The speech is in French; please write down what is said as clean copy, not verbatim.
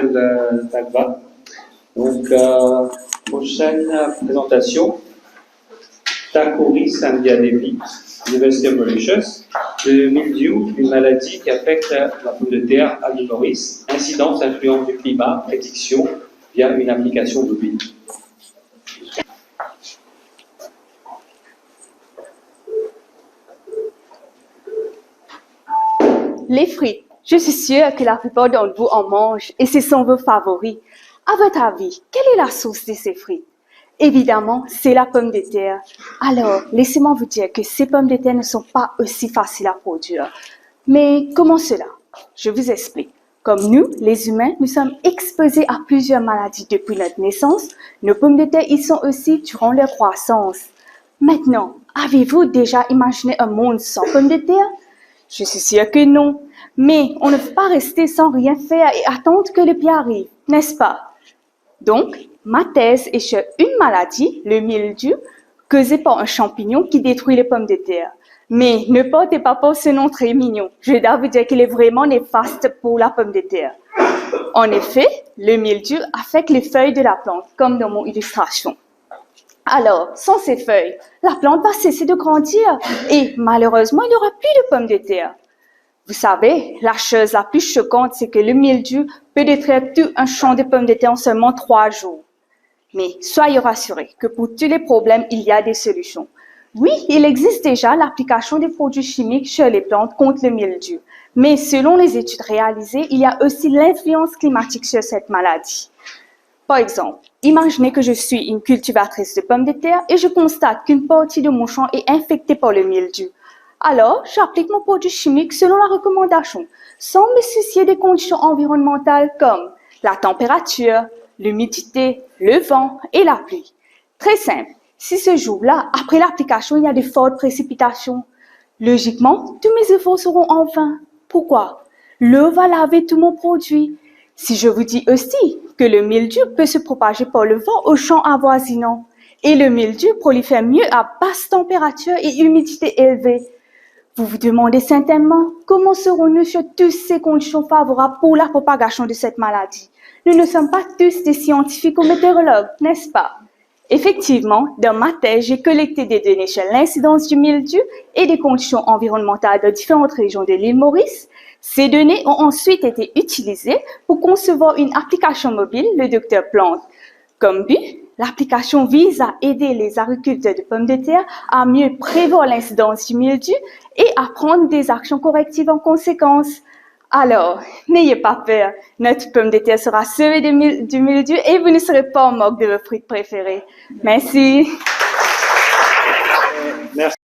Michel Tagba. Donc, prochaine présentation, Thakori Sandhya-Devi, University of Mauritius. Le mildiou, une maladie qui affecte la pomme de terre à l'île Maurice, incidence, influence du climat, prédiction via une application mobile. Les frites. Je suis sûre que la plupart d'entre vous en mangent et ce sont vos favoris. À votre avis, quelle est la source de ces frites? Évidemment, c'est la pomme de terre. Alors, laissez-moi vous dire que ces pommes de terre ne sont pas aussi faciles à produire. Mais comment cela? Je vous explique. Comme nous, les humains, nous sommes exposés à plusieurs maladies depuis notre naissance. Nos pommes de terre y sont aussi durant leur croissance. Maintenant, avez-vous déjà imaginé un monde sans pommes de terre? Je suis sûre que non. Mais on ne peut pas rester sans rien faire et attendre que le pire arrive, n'est-ce pas? Donc, ma thèse est sur une maladie, le mildiou, causée par un champignon qui détruit les pommes de terre. Mais ne portez pas pour ce nom très mignon. Je dois vous dire qu'il est vraiment néfaste pour la pomme de terre. En effet, le mildiou affecte les feuilles de la plante, comme dans mon illustration. Alors, sans ces feuilles, la plante va cesser de grandir et malheureusement, il n'y aura plus de pommes de terre. Vous savez, la chose la plus choquante, c'est que le mildiou peut détruire tout un champ de pommes de terre en seulement 3 jours. Mais soyez rassurés que pour tous les problèmes, il y a des solutions. Oui, il existe déjà l'application des produits chimiques sur les plantes contre le mildiou. Mais selon les études réalisées, il y a aussi l'influence climatique sur cette maladie. Par exemple, imaginez que je suis une cultivatrice de pommes de terre et je constate qu'une partie de mon champ est infectée par le mildiou. Alors, j'applique mon produit chimique selon la recommandation, sans me soucier des conditions environnementales comme la température, l'humidité, le vent et la pluie. Très simple, si ce jour-là, après l'application, il y a de fortes précipitations, logiquement, tous mes efforts seront en vain. Pourquoi? L'eau va laver tout mon produit. Si je vous dis aussi que le mildiou peut se propager par le vent aux champs avoisinants, et le mildiou prolifère mieux à basse température et humidité élevée, vous vous demandez certainement comment serons-nous sur toutes ces conditions favorables pour la propagation de cette maladie? Nous ne sommes pas tous des scientifiques ou météorologues, n'est-ce pas? Effectivement, dans ma thèse, j'ai collecté des données sur l'incidence du mildiou et des conditions environnementales de différentes régions de l'île Maurice. Ces données ont ensuite été utilisées pour concevoir une application mobile, le Dr Plante. Comme but, l'application vise à aider les agriculteurs de pommes de terre à mieux prévoir l'incidence du mildiou et à prendre des actions correctives en conséquence. Alors, n'ayez pas peur, notre pomme de terre sera sauvée du mildiou et vous ne serez pas en manque de vos fruits préférés. Merci. Merci.